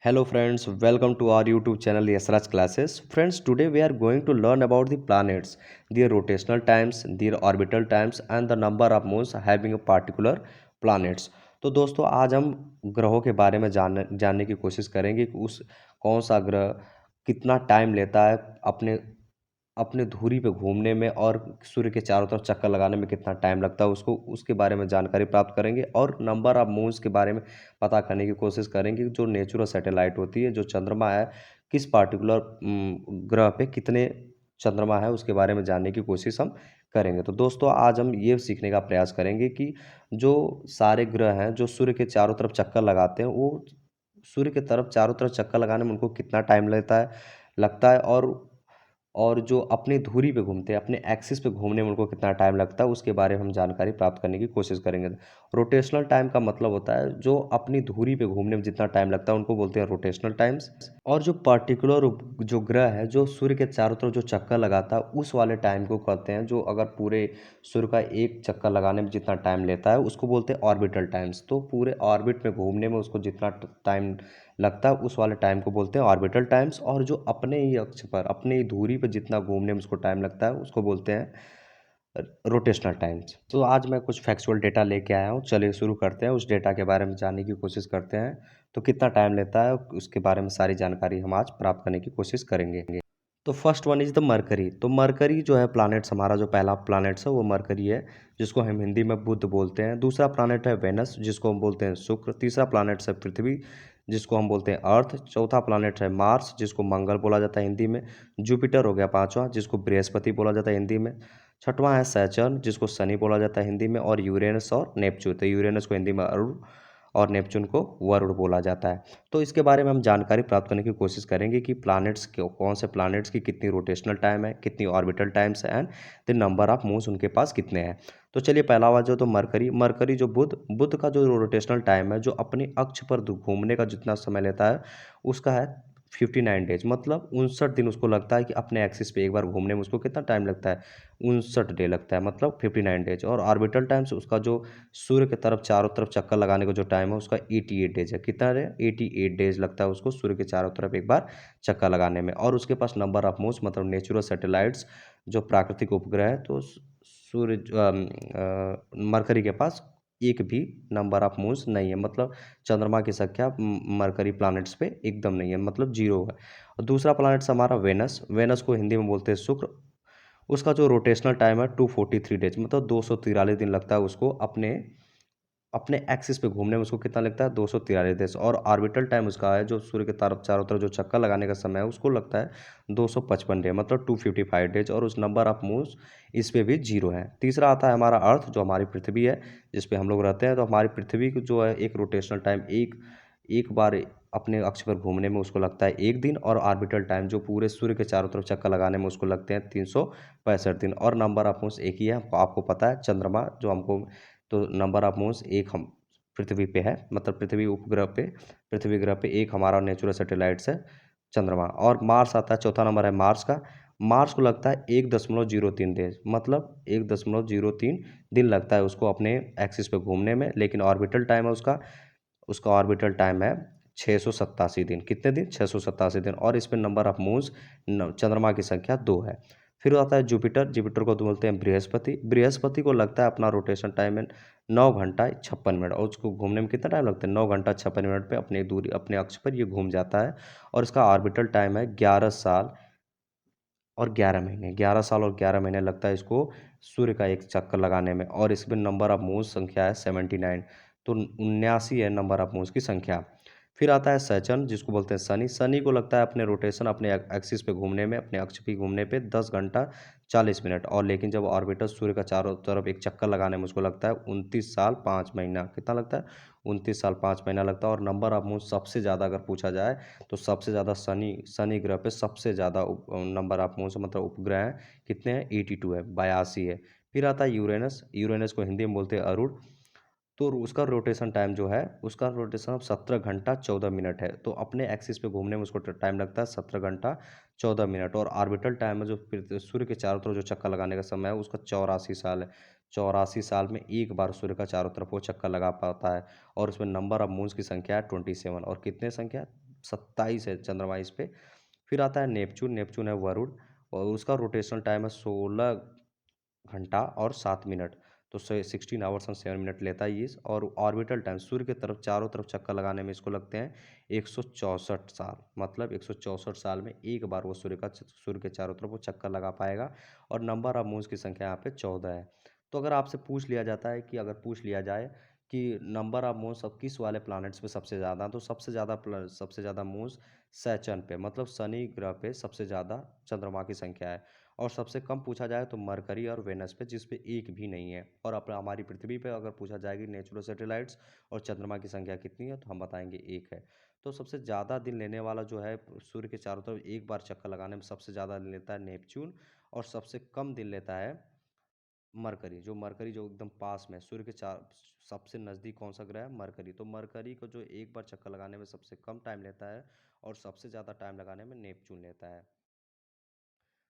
Hello friends, welcome to our YouTube channel Yasraj Classes. Friends, today we are going to learn about the planets, their rotational times, their orbital times and the number of moons having a particular planets. तो दोस्तों आज हम ग्रहों के बारे में जानने की कोशिश करेंगे कि उस कौन सा ग्रह कितना टाइम लेता है अपने अपने धुरी पे घूमने में और सूर्य के चारों तरफ चक्कर लगाने में कितना टाइम लगता है उसको उसके बारे में जानकारी प्राप्त करेंगे और नंबर ऑफ मून्स के बारे में पता करने की कोशिश करेंगे कि जो नेचुरल सैटेलाइट होती है जो चंद्रमा है किस पार्टिकुलर ग्रह पे कितने चंद्रमा है उसके बारे में जानने की कोशिश हम करेंगे। तो दोस्तों आज हम ये सीखने का प्रयास करेंगे कि जो सारे ग्रह हैं जो सूर्य के चारों तरफ चक्कर लगाते हैं वो सूर्य के तरफ चारों तरफ चक्कर लगाने में उनको कितना टाइम लगता है और जो अपनी धुरी पे घूमते हैं, अपने एक्सिस पे घूमने में उनको कितना टाइम लगता है, उसके बारे में हम जानकारी प्राप्त करने की कोशिश करेंगे। रोटेशनल टाइम का मतलब होता है, जो अपनी धुरी पे घूमने में जितना टाइम लगता है, उनको बोलते हैं रोटेशनल टाइम्स। और जो पर्टिकुलर जो ग्रह है, जो सूर्य के चारों तरफ जो चक्कर लगाता है, उस वाले टाइम को कहते हैं, जो अगर पूरे सूर्य का एक चक्कर लगाने में जितना टाइम लेता है, उसको बोलते हैं ऑर्बिटल टाइम्स। तो पूरे ऑर्बिट में घूमने में उसको जितना टाइम लगता है उस वाले टाइम को बोलते हैं ऑर्बिटल टाइम्स। और जो अपने ही अक्ष पर अपने ही दूरी पर जितना घूमने में उसको टाइम लगता है उसको बोलते हैं रोटेशनल टाइम्स। तो आज मैं कुछ फैक्चुअल डेटा लेके आया हूँ, चलिए शुरू करते हैं। उस डेटा के बारे में जानने की कोशिश करते हैं तो कितना टाइम लेता है उसके बारे में सारी जानकारी हम आज प्राप्त करने की कोशिश करेंगे। तो first one is the mercury. तो मरकरी जो है प्लैनेट्स, हमारा जो पहला प्लैनेट्स है वो मरकरी है, जिसको हम हिंदी में बुध बोलते हैं। दूसरा प्लैनेट है वेनस, जिसको हम बोलते हैं शुक्र। तीसरा प्लैनेट है पृथ्वी, जिसको हम बोलते हैं अर्थ। चौथा प्लैनेट है मार्स, जिसको मंगल बोला जाता है हिंदी में। जुपिटर हो गया पांचवा, जिसको बृहस्पति बोला जाता है हिंदी में। छठवां है सैटर्न, जिसको शनि बोला जाता है हिंदी में। और यूरेनस और नेपच्यून, तो यूरेनस को हिंदी में अरुण और नेपच्यून को वरुण बोला जाता है। तो इसके बारे में हम जानकारी प्राप्त करने की कोशिश करेंगे कि प्लैनेट्स के कौन से प्लैनेट्स की कितनी रोटेशनल टाइम है, कितनी ऑर्बिटल टाइम्स है and the number of moons उनके पास कितने हैं। तो चलिए पहला वाला जो तो मरकरी जो बुध का जो रोटेशनल टाइम है, जो अपने अक्ष पर घूमने का जितना समय लेता है उसका है 59 डेज। मतलब 59 दिन उसको लगता है कि अपने एक्सिस पे एक बार घूमने में उसको कितना टाइम लगता है, 59 डे लगता है, मतलब 59 डेज। और ऑर्बिटल टाइम्स उसका जो सूर्य के तरफ चारों तरफ चक्कर लगाने का जो टाइम है उसका 88 डेज है। कितना है? 88 डेज लगता है उसको सूर्य के चारों तरफ एक बार चक्कर लगाने में। और उसके पास नंबर ऑफ मून्स मतलब नेचुरल सैटेलाइट्स जो प्राकृतिक उपग्रह है, तो मरकरी के पास एक भी नंबर ऑफ मून्स नहीं है। मतलब चंद्रमा की संख्या मरकरी प्लैनेट्स पे एकदम नहीं है, मतलब जीरो है। और दूसरा प्लैनेट्स हमारा वेनस। वेनस को हिंदी में बोलते हैं शुक्र। उसका जो रोटेशनल टाइम है 243 डेज, मतलब 243 दिन लगता है उसको अपने अपने एक्सिस पे घूमने में। उसको कितना लगता है? 243 देश। और ऑर्बिटल टाइम उसका है, जो सूर्य के तरफ चारों तरफ जो चक्कर लगाने का समय है उसको लगता है 255 डे, मतलब 255 डेज। और उस नंबर ऑफ मूव्स इस पे भी जीरो है। तीसरा आता है हमारा अर्थ, जो हमारी पृथ्वी है, जिस पे हम लोग रहते हैं। तो हमारी पृथ्वी को जो है एक रोटेशनल टाइम एक एक बार अपने अक्ष पर घूमने में उसको लगता है 1 दिन। और ऑर्बिटल टाइम जो पूरे सूर्य के चारों तरफ चक्कर लगाने में उसको लगते हैं 365 दिन। और नंबर ऑफ मूव्स एक ही है, आपको पता है, चंद्रमा जो हमको। तो नंबर ऑफ मून्स एक हम पृथ्वी पे है, मतलब पृथ्वी ग्रह पे एक हमारा नेचुरल सैटेलाइट्स है चंद्रमा। और मार्स आता है, चौथा नंबर है मार्स का। मार्स को लगता है 1.03 देश, मतलब 1.03 दिन लगता है उसको अपने एक्सिस पे घूमने में। लेकिन ऑर्बिटल टाइम है उसका उसका ऑर्बिटल टाइम है 687 दिन। कितने दिन? 687 दिन। और इसमें नंबर ऑफ मून्स चंद्रमा की संख्या 2 है। फिर आता है जुपिटर। जुपिटर को तो बोलते हैं बृहस्पति। बृहस्पति को लगता है अपना रोटेशन टाइम है 9 घंटा 56 मिनट। और उसको घूमने में कितना टाइम लगता है? 9 घंटा 56 मिनट पे अपनी दूरी अपने अक्ष पर ये घूम जाता है। और इसका ऑर्बिटल टाइम है 11 साल और 11 महीने। 11 साल और 11 महीने लगता है इसको सूर्य का एक चक्कर लगाने में। और इसमें नंबर ऑफ मून्स संख्या है 79। तो 79 है नंबर ऑफ मून्स की संख्या। फिर आता है सैटर्न, जिसको बोलते हैं शनि। शनि को लगता है अपने रोटेशन अपने एक्सिस पे घूमने में, अपने अक्ष पे घूमने पे 10 घंटा 40 मिनट। और लेकिन जब ऑर्बिटर सूर्य का चारों तरफ एक चक्कर लगाने में उसको लगता है 29 साल 5 महीना। कितना लगता है? 29 साल 5 महीना लगता है। और नंबर ऑफ मून सबसे ज़्यादा अगर पूछा जाए तो सबसे ज़्यादा शनि ग्रह पे सबसे ज़्यादा नंबर ऑफ मून मतलब उपग्रह हैं। कितने हैं? 82 है, 82 है। फिर आता है यूरेनस। यूरेनस को हिंदी में बोलते हैं अरुण। तो उसका रोटेशन टाइम जो है, उसका रोटेशन अब 17 घंटा 14 मिनट है। तो अपने एक्सिस पे घूमने में उसको टाइम लगता है 17 घंटा 14 मिनट। और ऑर्बिटल टाइम है जो सूर्य के चारों तरफ जो चक्कर लगाने का समय है उसका 84 साल है। 84 साल में एक बार सूर्य का चारों तरफ वो चक्कर लगा पाता है। और उसमें नंबर ऑफ मून्स की संख्या है 27। और कितने संख्या? 27 है चंद्रमा इस पे। फिर आता है नेपच्यून, नेपच्यून है वरुण और उसका रोटेशनल टाइम है 16 घंटा और 7 मिनट। तो 16 आवर्स एंड 7 मिनट लेता है ये। और ऑर्बिटल टाइम सूर्य की तरफ चारों तरफ चक्कर लगाने में इसको लगते हैं 164 साल। मतलब 164 साल में एक बार वो सूर्य के चारों तरफ वो चक्कर लगा पाएगा। और नंबर ऑफ मून्स की संख्या यहाँ पे 14 है। तो अगर आपसे पूछ लिया जाता है कि अगर पूछ लिया जाए कि नंबर ऑफ मून्स अब किस वाले प्लैनेट्स पे सबसे ज़्यादा, तो सबसे ज़्यादा मून्स सैटर्न पे, मतलब शनि ग्रह पे सबसे ज़्यादा चंद्रमा की संख्या है। और सबसे कम पूछा जाए तो मरकरी और वेनस पे, जिस पे एक भी नहीं है। और अपना हमारी पृथ्वी पे अगर पूछा जाएगी नेचुरल सैटेलाइट्स और चंद्रमा की संख्या कितनी है, तो हम बताएंगे एक है। तो सबसे ज़्यादा दिन लेने वाला जो है सूर्य के चारों तरफ एक बार चक्कर लगाने में सबसे ज़्यादा दिन लेता है नेपच्यून। और सबसे कम दिन लेता है मरकरी जो एकदम पास में है, सूर्य के चार सबसे नज़दीक कौन सा ग्रह है, मरकरी। तो मरकरी को जो एक बार चक्कर लगाने में सबसे कम टाइम लेता है और सबसे ज़्यादा टाइम लगाने में नेपच्यून लेता है।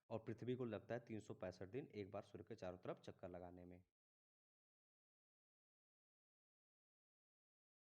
और पृथ्वी को लगता है 365 दिन एक बार सूर्य के चारों तरफ चक्कर लगाने में।